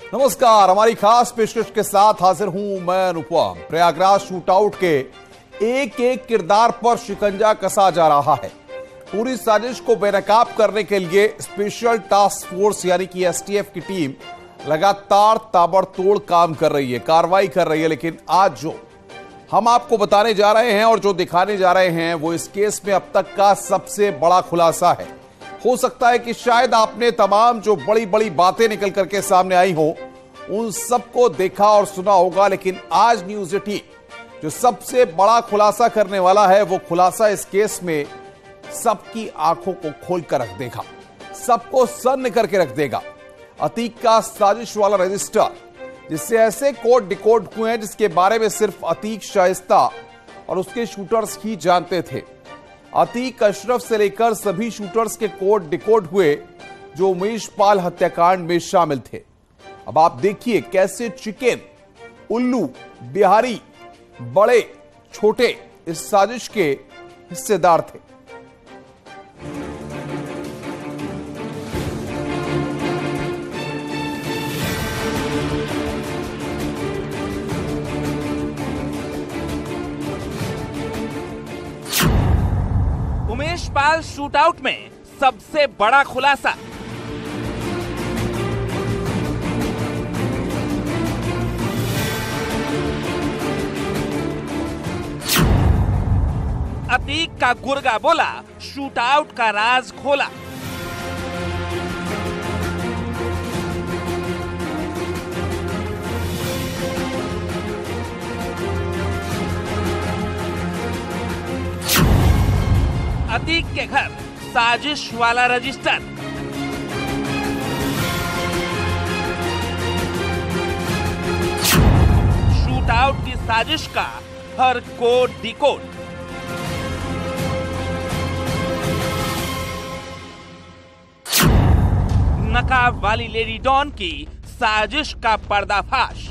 नमस्कार, हमारी खास पेशकश के साथ हाजिर हूं मैं अनुपम। प्रयागराज शूटआउट के एक एक किरदार पर शिकंजा कसा जा रहा है। पूरी साजिश को बेनकाब करने के लिए स्पेशल टास्क फोर्स यानी कि एसटीएफ की टीम लगातार ताबड़तोड़ काम कर रही है, कार्रवाई कर रही है। लेकिन आज जो हम आपको बताने जा रहे हैं और जो दिखाने जा रहे हैं वो इस केस में अब तक का सबसे बड़ा खुलासा है। हो सकता है कि शायद आपने तमाम जो बड़ी बड़ी बातें निकल करके सामने आई हो उन सबको देखा और सुना होगा, लेकिन आज न्यूज़ 18 जो सबसे बड़ा खुलासा करने वाला है वो खुलासा इस केस में सबकी आंखों को खोल कर रख देगा, सबको सन्न करके रख देगा। अतीक का साजिश वाला रजिस्टर, जिससे ऐसे कोड डिकोड हुए हैं जिसके बारे में सिर्फ अतीक शाइस्ता और उसके शूटर्स ही जानते थे। अतीक अशरफ से लेकर सभी शूटर्स के कोड डिकोड हुए जो उमेश पाल हत्याकांड में शामिल थे। अब आप देखिए कैसे चिकन, उल्लू, बिहारी, बड़े छोटे इस साजिश के हिस्सेदार थे। उमेश पाल शूटआउट में सबसे बड़ा खुलासा। अतीक का गुर्गा बोला, शूटआउट का राज खोला। अतीक के घर साजिश वाला रजिस्टर। शूटआउट की साजिश का हर कोड डिकोड। नकाब वाली लेडी डॉन की साजिश का पर्दाफाश।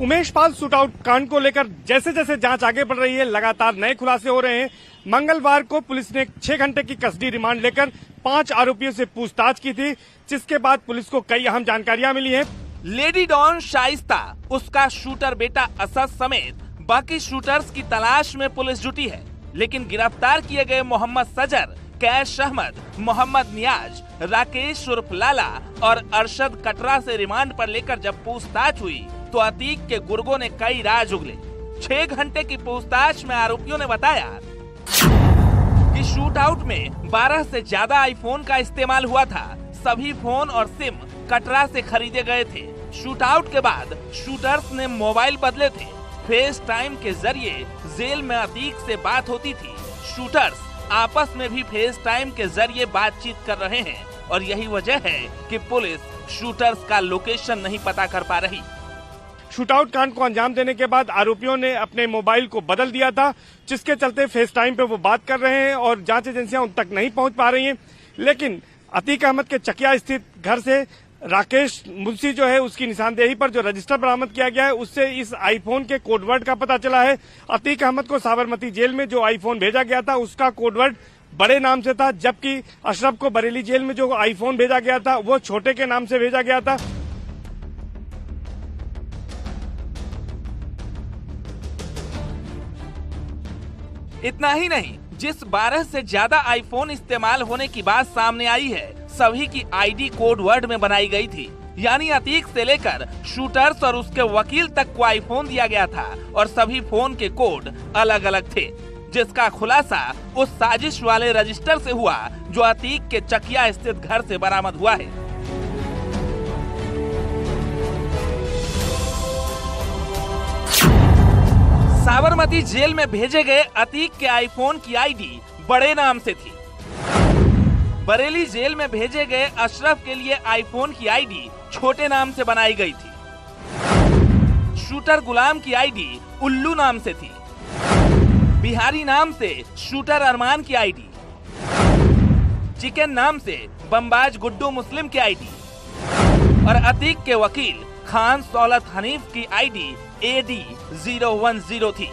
उमेश पाल शूटआउट कांड को लेकर जैसे जैसे जांच आगे बढ़ रही है, लगातार नए खुलासे हो रहे हैं। मंगलवार को पुलिस ने 6 घंटे की कस्टडी रिमांड लेकर 5 आरोपियों से पूछताछ की थी, जिसके बाद पुलिस को कई अहम जानकारियां मिली हैं। लेडी डॉन शाइस्ता, उसका शूटर बेटा असद समेत बाकी शूटर्स की तलाश में पुलिस जुटी है। लेकिन गिरफ्तार किए गए मोहम्मद सजर, कैश अहमद, मोहम्मद नियाज, राकेश उर्फ लाला और अरशद कटरा से रिमांड पर लेकर जब पूछताछ हुई तो अतीक के गुर्गों ने कई राज उगले। 6 घंटे की पूछताछ में आरोपियों ने बताया कि शूटआउट में 12 से ज्यादा आईफोन का इस्तेमाल हुआ था। सभी फोन और सिम कटरा से खरीदे गए थे। शूटआउट के बाद शूटर्स ने मोबाइल बदले थे। फेस टाइम के जरिए जेल में अतीक से बात होती थी। शूटर्स आपस में भी फेस टाइम के जरिए बातचीत कर रहे हैं और यही वजह है कि पुलिस शूटर्स का लोकेशन नहीं पता कर पा रही। शूटआउट कांड को अंजाम देने के बाद आरोपियों ने अपने मोबाइल को बदल दिया था, जिसके चलते फेस टाइम पे वो बात कर रहे हैं और जांच एजेंसियां उन तक नहीं पहुंच पा रही हैं। लेकिन अतीक अहमद के चकिया स्थित घर से राकेश मुंशी जो है उसकी निशानदेही पर जो रजिस्टर बरामद किया गया है उससे इस आईफोन के कोडवर्ड का पता चला है। अतीक अहमद को साबरमती जेल में जो आईफोन भेजा गया था उसका कोडवर्ड बड़े नाम से था, जबकि अशरफ को बरेली जेल में जो आईफोन भेजा गया था वो छोटे के नाम से भेजा गया था। इतना ही नहीं, जिस 12 से ज्यादा आईफोन इस्तेमाल होने की बात सामने आई है सभी की आईडी कोड वर्ड में बनाई गई थी। यानी अतीक से लेकर शूटर्स और उसके वकील तक को आईफोन दिया गया था और सभी फोन के कोड अलग अलग थे, जिसका खुलासा उस साजिश वाले रजिस्टर से हुआ जो अतीक के चकिया स्थित घर से बरामद हुआ है। साबरमती जेल में भेजे गए अतीक के आईफोन की आईडी बड़े नाम से थी। बरेली जेल में भेजे गए अशरफ के लिए आईफोन की आईडी छोटे नाम से बनाई गई थी। शूटर गुलाम की आईडी उल्लू नाम से थी। बिहारी नाम से शूटर अरमान की आईडी, चिकन नाम से बमबाज गुड्डू मुस्लिम की आईडी और अतीक के वकील खान सौलत हनीफ की आईडी AD010 थी।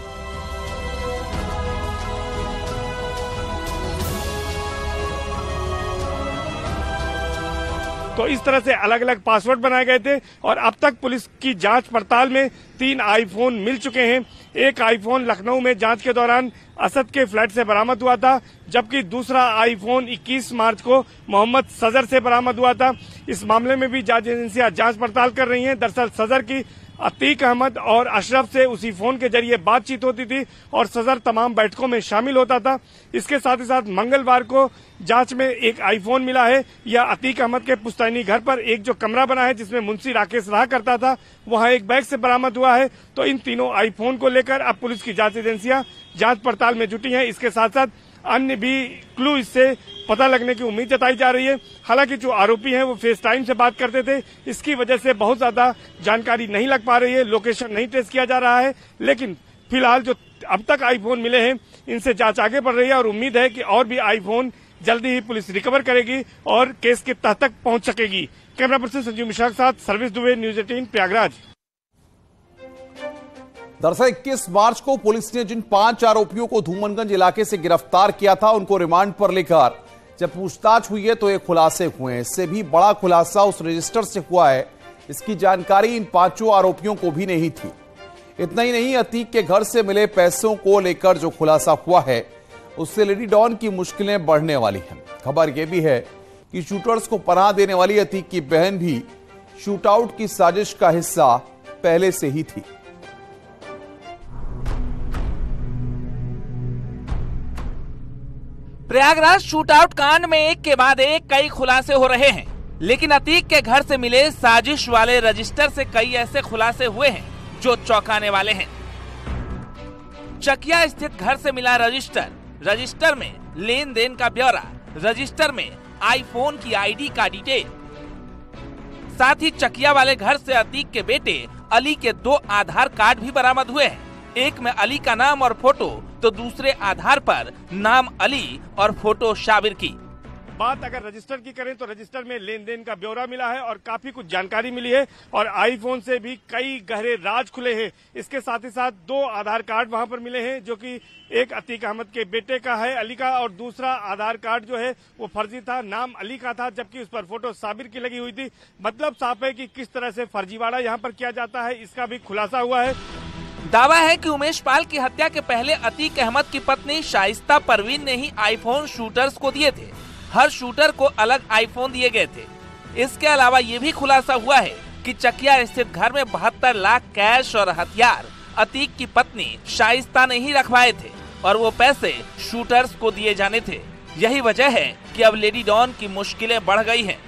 तो इस तरह से अलग अलग पासवर्ड बनाए गए थे और अब तक पुलिस की जांच पड़ताल में 3 आईफोन मिल चुके हैं। एक आईफोन लखनऊ में जांच के दौरान असद के फ्लैट से बरामद हुआ था, जबकि दूसरा आईफोन 21 मार्च को मोहम्मद सजर से बरामद हुआ था। इस मामले में भी जांच एजेंसियां जांच पड़ताल कर रही हैं। दरअसल सजर की अतीक अहमद और अशरफ से उसी फोन के जरिए बातचीत होती थी और सजर तमाम बैठकों में शामिल होता था। इसके साथ ही साथ मंगलवार को जांच में एक आईफोन मिला है। यह अतीक अहमद के पुश्तैनी घर पर एक जो कमरा बना है जिसमें मुंशी राकेश रहा करता था, वहां एक बैग से बरामद हुआ है। तो इन तीनों आईफोन को लेकर अब पुलिस की जांच एजेंसियां जांच पड़ताल में जुटी हैं। इसके साथ साथ अन्य भी क्लू इससे पता लगने की उम्मीद जताई जा रही है। हालांकि जो आरोपी हैं वो फेस टाइम से बात करते थे, इसकी वजह से बहुत ज्यादा जानकारी नहीं लग पा रही है, लोकेशन नहीं ट्रेस किया जा रहा है। लेकिन फिलहाल जो अब तक आईफोन मिले हैं इनसे जांच आगे बढ़ रही है और उम्मीद है कि और भी आईफोन जल्दी ही पुलिस रिकवर करेगी और केस के तह तक पहुंच सकेगी। कैमरा पर्सन संजीव मिश्रा के साथ सर्विस दुबे, न्यूज 18 प्रयागराज। दरअसल 21 मार्च को पुलिस ने जिन 5 आरोपियों को धूमनगंज इलाके से गिरफ्तार किया था उनको रिमांड पर लेकर जब पूछताछ हुई है तो ये खुलासे हुए हैं। इससे भी बड़ा खुलासा उस रजिस्टर से हुआ है, इसकी जानकारी इन 5 आरोपियों को भी नहीं थी। इतना ही नहीं, अतीक के घर से मिले पैसों को लेकर जो खुलासा हुआ है उससे लेडी डॉन की मुश्किलें बढ़ने वाली हैं। खबर यह भी है कि शूटर्स को पनाह देने वाली अतीक की बहन भी शूटआउट की साजिश का हिस्सा पहले से ही थी। प्रयागराज शूटआउट कांड में एक के बाद एक कई खुलासे हो रहे हैं, लेकिन अतीक के घर से मिले साजिश वाले रजिस्टर से कई ऐसे खुलासे हुए हैं जो चौंकाने वाले हैं। चकिया स्थित घर से मिला रजिस्टर में लेन देन का ब्यौरा, रजिस्टर में आईफोन की आईडी का डिटेल, साथ ही चकिया वाले घर से अतीक के बेटे अली के 2 आधार कार्ड भी बरामद हुए हैं। एक में अली का नाम और फोटो तो दूसरे आधार पर नाम अली और फोटो शाबिर की। बात अगर रजिस्टर की करें तो रजिस्टर में लेन देन का ब्यौरा मिला है और काफी कुछ जानकारी मिली है और आईफोन से भी कई गहरे राज खुले हैं। इसके साथ ही साथ 2 आधार कार्ड वहां पर मिले हैं, जो कि एक अतीक अहमद के बेटे का है अली का, और दूसरा आधार कार्ड जो है वो फर्जी था, नाम अली का था, जबकि उस पर फोटो साबिर की लगी हुई थी। मतलब साफ है कि किस तरह से फर्जीवाड़ा यहाँ पर किया जाता है, इसका भी खुलासा हुआ है। दावा है कि उमेश पाल की हत्या के पहले अतीक अहमद की पत्नी शाइस्ता परवीन ने ही आईफोन शूटर्स को दिए थे। हर शूटर को अलग आईफोन दिए गए थे। इसके अलावा ये भी खुलासा हुआ है कि चकिया स्थित घर में 72 लाख कैश और हथियार अतीक की पत्नी शाइस्ता ने ही रखवाए थे और वो पैसे शूटर्स को दिए जाने थे। यही वजह है कि अब लेडी डॉन की मुश्किलें बढ़ गई हैं।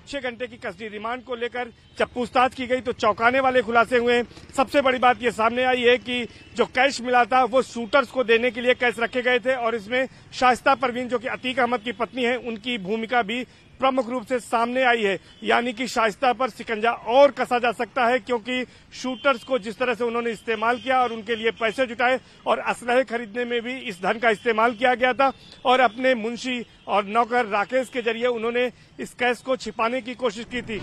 6 घंटे की कस्टडी रिमांड को लेकर जब पूछताछ की गई तो चौंकाने वाले खुलासे हुए हैं। सबसे बड़ी बात ये सामने आई है कि जो कैश मिला था वो शूटर्स को देने के लिए कैश रखे गए थे और इसमें शाइस्ता परवीन जो कि अतीक अहमद की पत्नी है उनकी भूमिका भी प्रमुख रूप से सामने आई है। यानी कि शाइस्ता पर शिकंजा और कसा जा सकता है, क्योंकि शूटर्स को जिस तरह से उन्होंने इस्तेमाल किया और उनके लिए पैसे जुटाए और असलहे खरीदने में भी इस धन का इस्तेमाल किया गया था और अपने मुंशी और नौकर राकेश के जरिए उन्होंने इस कैश को छिपाने की कोशिश की थी।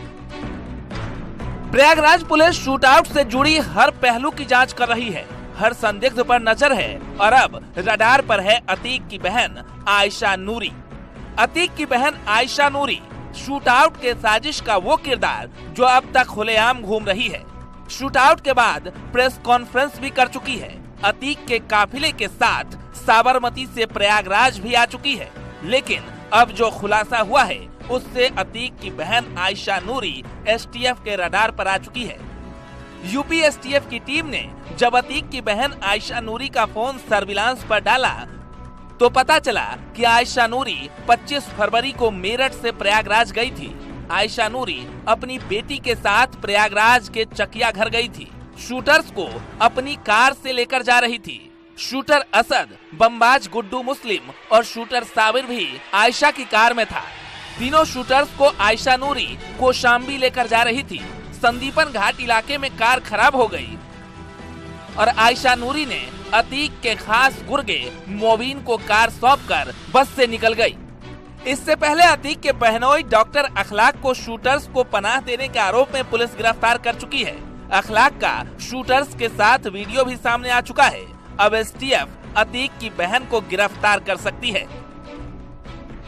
प्रयागराज पुलिस शूटआउट से जुड़ी हर पहलू की जांच कर रही है, हर संदिग्ध पर नजर है और अब रडार पर है अतीक की बहन आयशा नूरी। अतीक की बहन आयशा नूरी शूटआउट के साजिश का वो किरदार जो अब तक खुलेआम घूम रही है। शूटआउट के बाद प्रेस कॉन्फ्रेंस भी कर चुकी है। अतीक के काफिले के साथ साबरमती से प्रयागराज भी आ चुकी है। लेकिन अब जो खुलासा हुआ है उससे अतीक की बहन आयशा नूरी एसटीएफ के रडार पर आ चुकी है। यूपी एसटीएफ की टीम ने जब अतीक की बहन आयशा नूरी का फोन सर्विलांस पर डाला तो पता चला कि आयशा नूरी 25 फरवरी को मेरठ से प्रयागराज गई थी। आयशा नूरी अपनी बेटी के साथ प्रयागराज के चकिया घर गई थी। शूटर्स को अपनी कार से लेकर जा रही थी। शूटर असद, बमबाज गुड्डू मुस्लिम और शूटर साबिर भी आयशा की कार में था। तीनों शूटर्स को आयशा नूरी कौशाम्बी लेकर जा रही थी। संदीपन घाट इलाके में कार खराब हो गई और आयशा नूरी ने अतीक के खास गुर्गे मोबिन को कार सौंपकर बस से निकल गई। इससे पहले अतीक के बहनोई डॉक्टर अखलाक को शूटर्स को पनाह देने के आरोप में पुलिस गिरफ्तार कर चुकी है। अखलाक का शूटर्स के साथ वीडियो भी सामने आ चुका है। अब एसटीएफ अतीक की बहन को गिरफ्तार कर सकती है।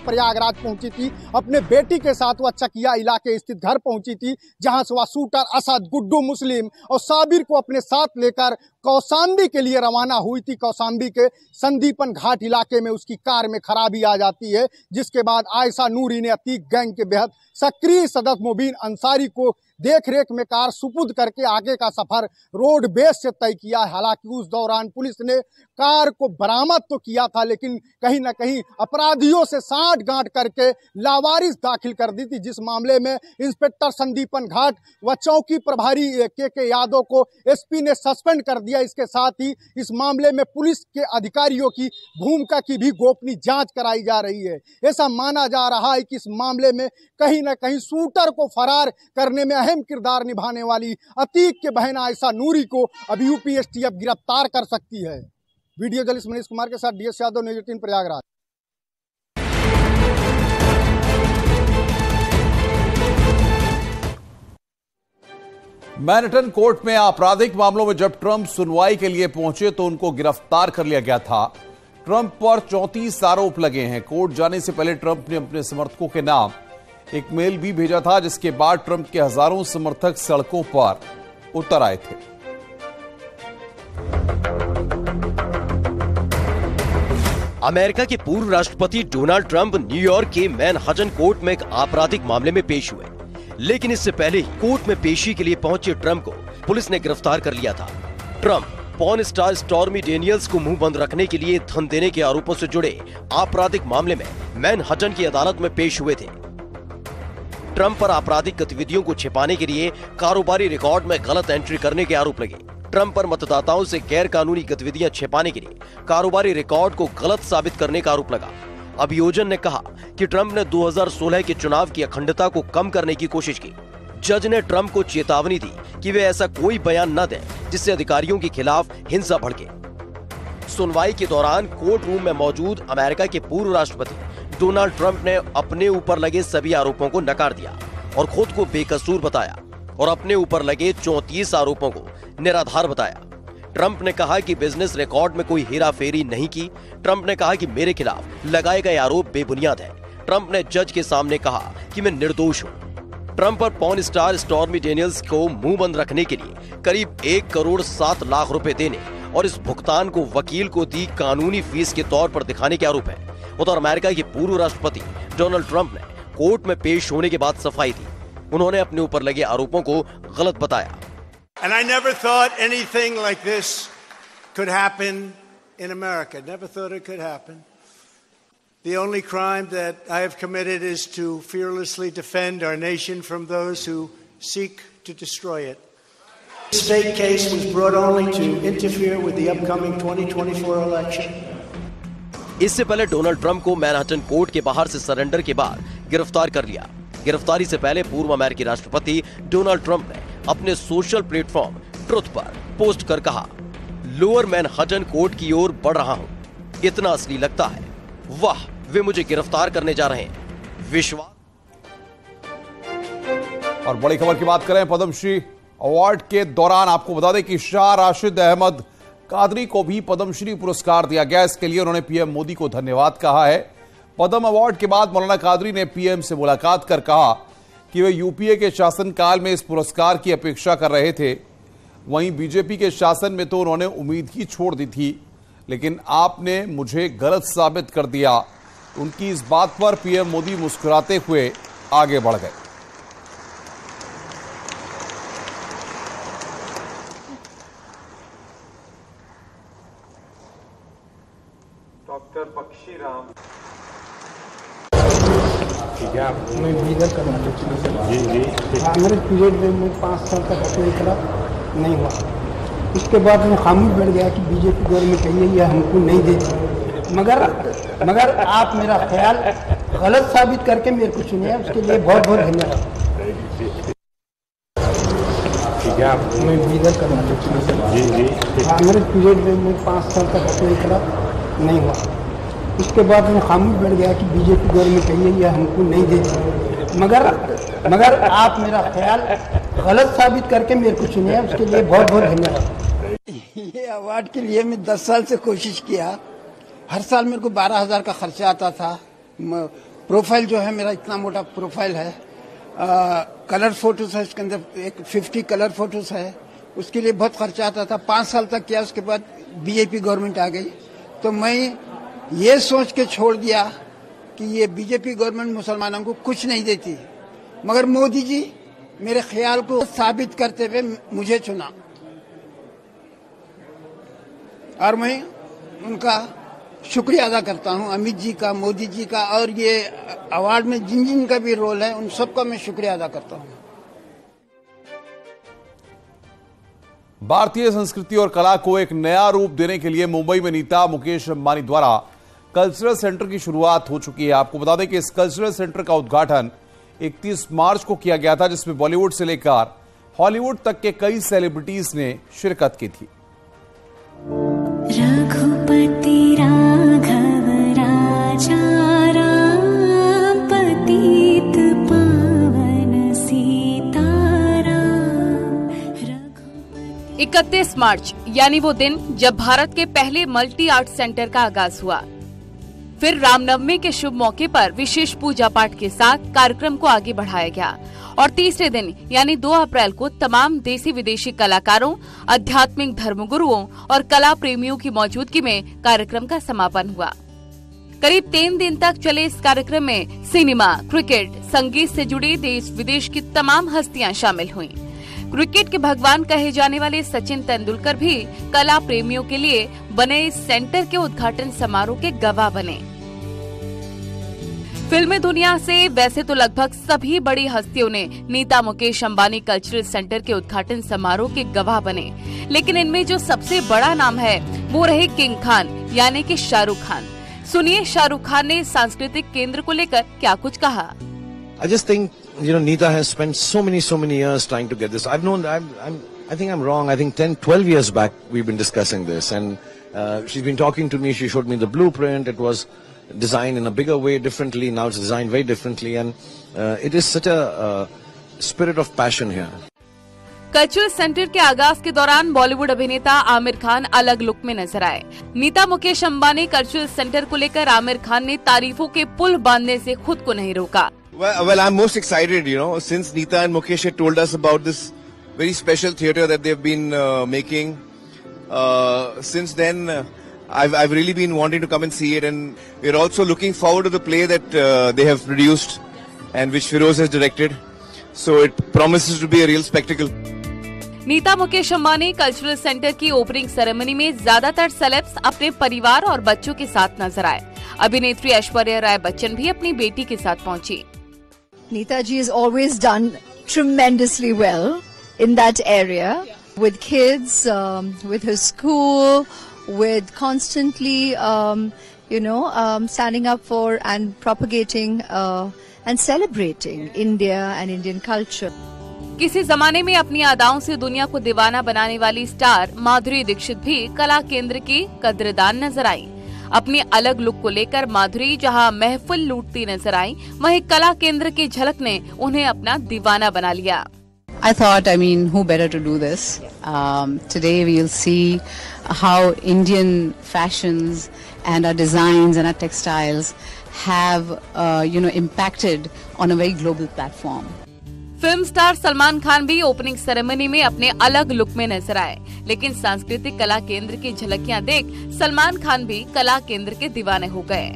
प्रयागराज पहुंची थी। अपने बेटी के साथ वह चकिया इलाके स्थित घर पहुंची थी, जहां से वह शूटर असद, गुड्डू मुस्लिम और साबिर को अपने साथ लेकर कौशाम्बी के लिए रवाना हुई थी। कौशाम्बी के संदीपन घाट इलाके में उसकी कार में खराबी आ जाती है, जिसके बाद आयशा नूरी ने अतीक गैंग के बेहद सक्रिय सदस्य मुबीन अंसारी को देखरेख में कार सुपुर्द करके आगे का सफर रोड बेस से तय किया। हालांकि उस दौरान पुलिस ने कार को बरामद तो किया था, लेकिन कहीं न कहीं अपराधियों से साठ-गांठ करके लावारिस दाखिल कर दी थी, जिस मामले में इंस्पेक्टर संदीपन घाट व चौकी प्रभारी के यादव को एसपी ने सस्पेंड कर दिया। इसके साथ ही इस मामले में पुलिस के अधिकारियों की भूमिका की भी गोपनीय जांच कराई जा रही है। ऐसा माना जा रहा है कि इस मामले में कहीं न कहीं शूटर को फरार करने में अहम किरदार निभाने वाली अतीक के बहन आयशा नूरी को अब यूपीएसटीएफ गिरफ्तार कर सकती है। वीडियो जर्नलिस्ट मनीष कुमार के साथ DS Yadav, news 18 Prayagraj. Manhattan court में आपराधिक मामलों में जब ट्रंप सुनवाई के लिए पहुंचे तो उनको गिरफ्तार कर लिया गया था। ट्रंप पर 34 आरोप लगे हैं। कोर्ट जाने से पहले ट्रंप ने अपने समर्थकों के नाम एक मेल भी भेजा था, जिसके बाद ट्रंप के हजारों समर्थक सड़कों पर उतर आए थे। अमेरिका के पूर्व राष्ट्रपति डोनाल्ड ट्रंप न्यूयॉर्क के मैनहट्टन कोर्ट में एक आपराधिक मामले में पेश हुए, लेकिन इससे पहले ही कोर्ट में पेशी के लिए पहुंचे ट्रंप को पुलिस ने गिरफ्तार कर लिया था। Trump porn star stormy Daniels को मुंह बंद रखने के लिए धन देने के आरोपों से जुड़े आपराधिक मामले में मैनहट्टन की अदालत में पेश हुए थे। ट्रंप पर आपराधिक गतिविधियों को छिपाने के लिए कारोबारी रिकॉर्ड में गलत एंट्री करने के आरोप लगे। ट्रंप पर मतदाताओं से गैर कानूनी गतिविधियां छिपाने के लिए कारोबारी रिकॉर्ड को गलत साबित करने का आरोप लगा। अभियोजन ने कहा कि ट्रंप ने 2016 के चुनाव की अखंडता को कम करने की कोशिश की। जज ने ट्रंप को चेतावनी दी कि वे ऐसा कोई बयान न दें जिससे अधिकारियों के खिलाफ हिंसा भड़के। सुनवाई के दौरान कोर्ट रूम में मौजूद अमेरिका के पूर्व राष्ट्रपति डोनाल्ड ट्रंप ने अपने ऊपर लगे सभी आरोपों को नकार दिया और खुद को बेकसूर बताया और अपने ऊपर लगे 34 आरोपों को निराधार बताया। ट्रंप ने कहा कि बिजनेस रिकॉर्ड में कोई हेराफेरी नहीं की। ट्रंप ने कहा कि मेरे खिलाफ लगाए गए आरोप बेबुनियाद है। ट्रंप ने जज के सामने कहा कि मैं निर्दोष हूं। ट्रंप पर पॉर्न स्टार स्टॉर्मी डेनियल्स को मुंह बंद रखने के लिए करीब 1 करोड़ 7 लाख रुपए देने और इस भुगतान को वकील को दी कानूनी फीस के तौर पर दिखाने के आरोप है। उधर अमेरिका के पूर्व राष्ट्रपति डोनाल्ड ट्रंप ने कोर्ट में पेश होने के बाद सफाई दी। उन्होंने अपने ऊपर लगे आरोपों को गलत बताया। And I never thought anything like this could happen in America. Never thought it could happen. The only crime that I have committed is to fearlessly defend our nation from those who seek to destroy it. The state case was brought only to interfere with the upcoming 2024 election. इससे पहले Donald Trump को Manhattan court के बाहर से surrender के बाद गिरफ्तार कर लिया। गिरफ्तारी से पहले पूर्व अमेरिकी राष्ट्रपति डोनाल्ड ट्रंप ने अपने सोशल प्लेटफॉर्म ट्रुथ पर पोस्ट कर कहा, लोअर मैनहट्टन कोर्ट की ओर बढ़ रहा हूं, इतना असली लगता है, वाह वे मुझे गिरफ्तार करने जा रहे हैं, विश्वास। और बड़ी खबर की बात करें, पद्मश्री अवार्ड के दौरान आपको बता दें कि शाह राशिद अहमद कादरी को भी पद्मश्री पुरस्कार दिया गया। इसके लिए उन्होंने पीएम मोदी को धन्यवाद कहा है। पद्म अवार्ड के बाद मौलाना कादरी ने पीएम से मुलाकात कर कहा कि वे यूपीए के शासनकाल में इस पुरस्कार की अपेक्षा कर रहे थे। वहीं बीजेपी के शासन में तो उन्होंने उम्मीद ही छोड़ दी थी, लेकिन आपने मुझे गलत साबित कर दिया। उनकी इस बात पर पीएम मोदी मुस्कुराते हुए आगे बढ़ गए। डॉक्टर बख्शी राम मैं लीडर करना कांग्रेस पीरियड में मैं 5 साल तक अप्लाई करा, नहीं हुआ। उसके बाद मैं खामोश बैठ गया कि बीजेपी गवर्नमेंट है ये हमको नहीं देती, मगर आप मेरा ख्याल गलत साबित करके मेरे को चुने, उसके लिए बहुत बहुत धन्यवाद। मैं लीडर करना कांग्रेस पीरियड में मैं 5 साल तक अप्लाई करा, नहीं हुआ। उसके बाद मैं खामोश बैठ गया कि बीजेपी गवर्नमेंट है ये हमको नहीं देती, मगर आप मेरा ख्याल गलत साबित करके मेरे को चुने, उसके लिए बहुत बहुत धन्यवाद। ये अवार्ड के लिए मैं 10 साल से कोशिश किया। हर साल मेरे को 12,000 का खर्चा आता था। प्रोफाइल जो है मेरा इतना मोटा प्रोफाइल है, कलर फोटोज है इसके अंदर, एक 50 कलर फोटोज है, उसके लिए बहुत खर्चा आता था। 5 साल तक किया, उसके बाद बीजेपी गवर्नमेंट आ गई तो मैं ये सोच के छोड़ दिया कि ये बीजेपी गवर्नमेंट मुसलमानों को कुछ नहीं देती, मगर मोदी जी मेरे ख्याल को साबित करते हुए मुझे चुना और मैं उनका शुक्रिया अदा करता हूं, अमित जी का, मोदी जी का, और ये अवार्ड में जिन जिन का भी रोल है उन सबका मैं शुक्रिया अदा करता हूं। भारतीय संस्कृति और कला को एक नया रूप देने के लिए मुंबई में नीता मुकेश अंबानी द्वारा कल्चरल सेंटर की शुरुआत हो चुकी है। आपको बता दें कि इस कल्चरल सेंटर का उद्घाटन 31 मार्च को किया गया था, जिसमें बॉलीवुड से लेकर हॉलीवुड तक के कई सेलिब्रिटीज ने शिरकत की थी। रघुपति राघव राजा राम पतित पावन सीताराम। 31 मार्च यानी वो दिन जब भारत के पहले मल्टी आर्ट सेंटर का आगाज हुआ। फिर रामनवमी के शुभ मौके पर विशेष पूजा पाठ के साथ कार्यक्रम को आगे बढ़ाया गया और तीसरे दिन यानी 2 अप्रैल को तमाम देसी विदेशी कलाकारों, आध्यात्मिक धर्मगुरुओं और कला प्रेमियों की मौजूदगी में कार्यक्रम का समापन हुआ। करीब 3 दिन तक चले इस कार्यक्रम में सिनेमा, क्रिकेट, संगीत से जुड़ी देश विदेश की तमाम हस्तियां शामिल हुईं। क्रिकेट के भगवान कहे जाने वाले सचिन तेंदुलकर भी कला प्रेमियों के लिए बने इस सेंटर के उद्घाटन समारोह के गवाह बने। फिल्मी दुनिया से वैसे तो लगभग सभी बड़ी हस्तियों ने नीता मुकेश अंबानी कल्चरल सेंटर के उद्घाटन समारोह के गवाह बने, लेकिन इनमें जो सबसे बड़ा नाम है वो रहे किंग खान यानी कि शाहरुख खान। सुनिए शाहरुख खान ने सांस्कृतिक केंद्र को लेकर क्या कुछ कहा। I just think, Neeta has spent so many years trying to get this. I think I'm wrong. I think 10, 12 years back we've been discussing this, and she's been talking to me. She showed me the blueprint. It was designed in a bigger way, differently. Now it's designed very differently, and it is such a spirit of passion here. Cultural centre के आगाज के दौरान बॉलीवुड अभिनेता आमिर खान अलग look में नजर आए। Nita Mukesh Ambani cultural centre को लेकर आमिर खान ने तारीफों के पुल बांधने से खुद को नहीं रोका। Well, I'm most excited, since Neeta and Mukesh had told us about this very special theatre that they've been making. Since then, I've really been wanting to come and see it, and we're also looking forward to the play that they have produced and which Feroz has directed. So it promises to be a real spectacle. Nita Mukesh Ambani cultural centre की opening ceremony में ज्यादातर celebs अपने परिवार और बच्चों के साथ नजर आए। अभिनेत्री ऐश्वर्या राय बच्चन भी अपनी बेटी के साथ पहुंची। Neeta ji has always done tremendously well in that area with kids, with her school, with constantly, standing up for and propagating and celebrating India and Indian culture. किसी जमाने में अपनी अदाओं से दुनिया को दीवाना बनाने वाली स्टार माधुरी दीक्षित भी कला केंद्र की कद्रदान नजर आई। अपनी अलग लुक को लेकर माधुरी जहां महफिल लूटती नजर आई, वहीं कला केंद्र की झलक ने उन्हें अपना दीवाना बना लिया। I thought, who better to do this? Today we'll see how Indian fashions and our designs and our textiles have, impacted on a very global platform. Film star Salman Khan भी ओपनिंग सेरेमनी में अपने अलग लुक में नजर आए, लेकिन सांस्कृतिक कला केंद्र की झलकियां देख सलमान खान भी कला केंद्र के दीवाने हो गए।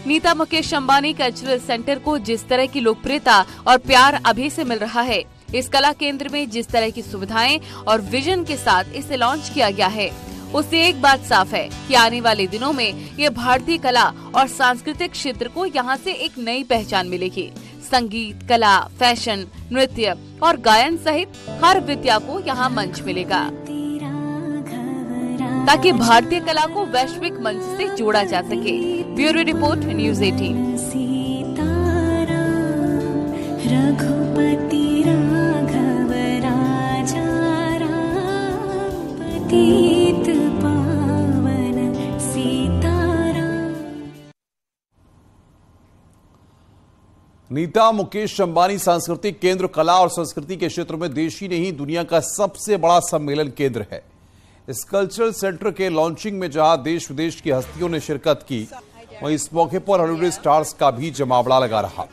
नीता मुकेश अंबानी कल्चरल सेंटर को जिस तरह की लोकप्रियता और प्यार अभी से मिल रहा है, इस कला केंद्र में जिस तरह की सुविधाएं और विजन के साथ इसे लॉन्च किया गया है, उससे एक बात साफ है कि आने वाले दिनों में ये भारतीय कला और सांस्कृतिक क्षेत्र को यहाँ से एक नई पहचान मिलेगी। संगीत, कला, फैशन, नृत्य और गायन सहित हर विद्या को यहाँ मंच मिलेगा, ताकि भारतीय कला को वैश्विक मंच से जोड़ा जा सके। Bureau report, news 18। Raghupati Raghav Raja Ram पतित पावन सीताराम। नीता मुकेश अंबानी सांस्कृतिक केंद्र कला और संस्कृति के क्षेत्र में देश ही नहीं दुनिया का सबसे बड़ा सम्मेलन केंद्र है। इस कल्चरल सेंटर के लॉन्चिंग में जहां देश विदेश की हस्तियों ने शिरकत की, वहीं इस मौके पर हॉलीवुड स्टार्स का भी जमावड़ा लगा रहा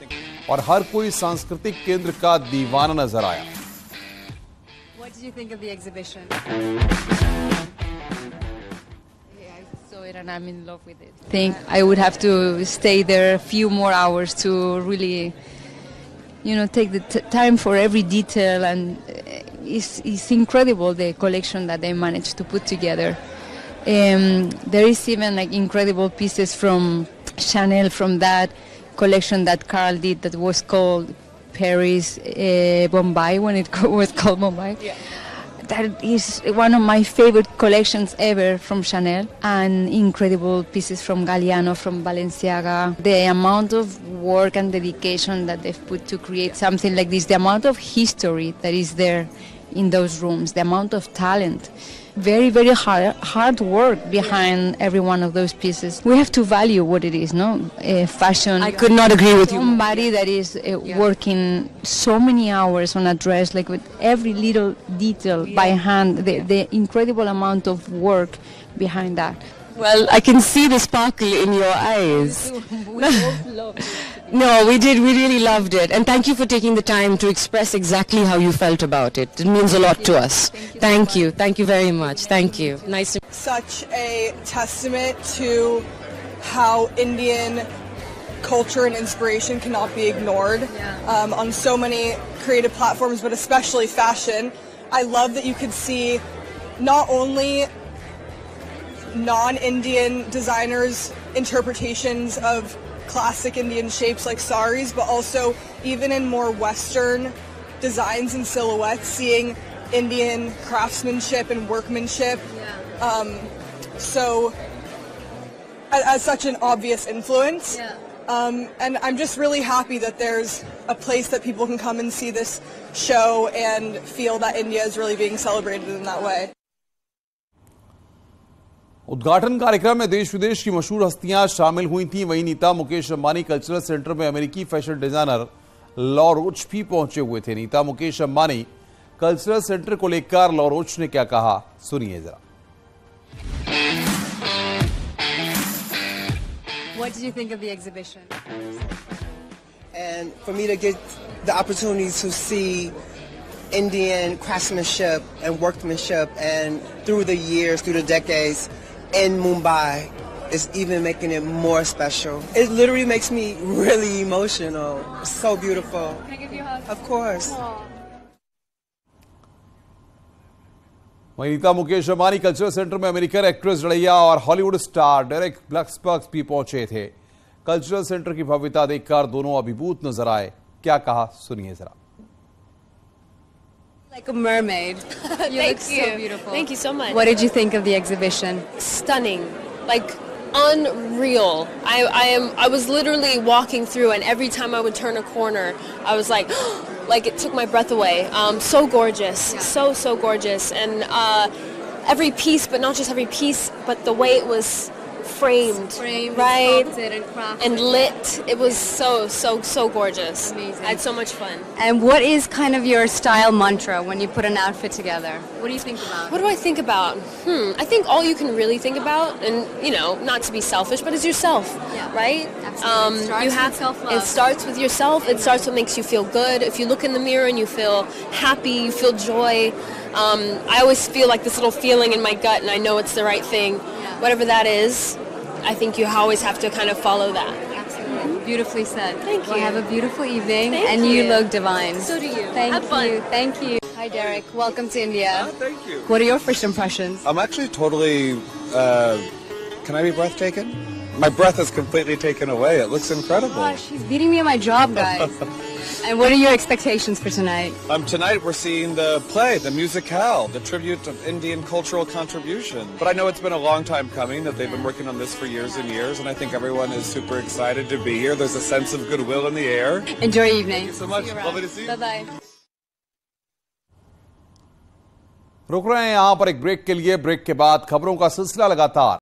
और हर कोई सांस्कृतिक केंद्र का दीवाना नजर आया। What did you think of the exhibition? Yeah, I saw it and I'm in love with it. I think I would have to stay there a few more hours to really, take the time for every detail, and it's incredible the collection that they managed to put together. There is even incredible pieces from Chanel, from that collection that Carl did that was called Paris Bombay, when it was called Bombay. Yeah. That is one of my favorite collections ever from Chanel, and incredible pieces from Galliano, from Balenciaga. The amount of work and dedication that they've put to create something like this, the amount of history that is there in those rooms, the amount of talent. Very, very hard work behind every one of those pieces. We have to value what it is, no? Fashion. I could not agree with you. Somebody that is working so many hours on a dress, with every little detail by hand, the incredible amount of work behind that. Well, I can see the sparkle in your eyes. We both love it. No, we did. We really loved it. And thank you for taking the time to express exactly how you felt about it. It means a lot to us. Thank you. Thank you very much. Thank you. Nice to... Such a testament to how Indian culture and inspiration cannot be ignored on so many creative platforms, but especially fashion. I love that you could see not only non-Indian designers' interpretations of classic Indian shapes like saris, but also even in more Western designs and silhouettes, seeing Indian craftsmanship and workmanship. So as such an obvious influence. And I'm just really happy that there's a place that people can come and see this show and feel that India is really being celebrated in that way. उद्घाटन कार्यक्रम में देश विदेश की मशहूर हस्तियां शामिल हुई थीं। वहीं नीता मुकेश अंबानी कल्चरल सेंटर में अमेरिकी फैशन डिजाइनर लॉ रोच भी पहुंचे हुए थे। नीता मुकेश अंबानी कल्चरल सेंटर को लेकर लॉ रोच ने क्या कहा, सुनिए जरा। What did you think of the exhibition? And for me to get the opportunity to see Indian craftsmanship and workmanship, and through the years, through the decades, in Mumbai, is even making it more special. It literally makes me really emotional. It's so beautiful. Can I give you a hug? Of course. वहीं Nita Mukesh Ambani cultural centre में American actress जड़ैया और Hollywood star Derek ब्लक्सबर्ग भी पहुंचे थे। Cultural centre की भव्यता देखकर दोनों अभिभूत नजर आए। क्या कहा, सुनिए जरा। Like a mermaid. You look so beautiful. Thank you so much. What did you think of the exhibition? Stunning, unreal. I was literally walking through, and every time I would turn a corner, I was like it took my breath away. So gorgeous, so gorgeous, and every piece, but not just every piece, but the way it was framed, right, and lit. It was so gorgeous. Amazing. I had so much fun. And what is kind of your style mantra when you put an outfit together? What do you think about? What do I think about? I think all you can really think about, and not to be selfish, but is yourself, right? Absolutely. It starts with yourself. It starts what makes you feel good. If you look in the mirror and you feel happy, you feel joy. I always feel like this little feeling in my gut, and I know it's the right thing. Whatever that is, I think you always have to kind of follow that. Absolutely. Beautifully said. Thank you. Well, have a beautiful evening. Thank you. You look divine. So do you. Thank Have fun. you. Thank you. Hi, Derek. Welcome to India. Thank you. What are your first impressions? I'm actually totally, can I be breathtaking? My breath is completely taken away. It looks incredible. Gosh, he's beating me at my job, guys. And what are your expectations for tonight? Tonight we're seeing the play, the musicale, the tribute of Indian cultural contribution. But I know it's been a long time coming, that they've been working on this for years and years, and I think everyone is super excited to be here. There's a sense of goodwill in the air. Enjoy your evening. Thank you so much. Lovely to see you. Bye-bye. रुक रहे हैं यहां पर एक break के लिए। Break के बाद खबरों का सिलसिला लगातार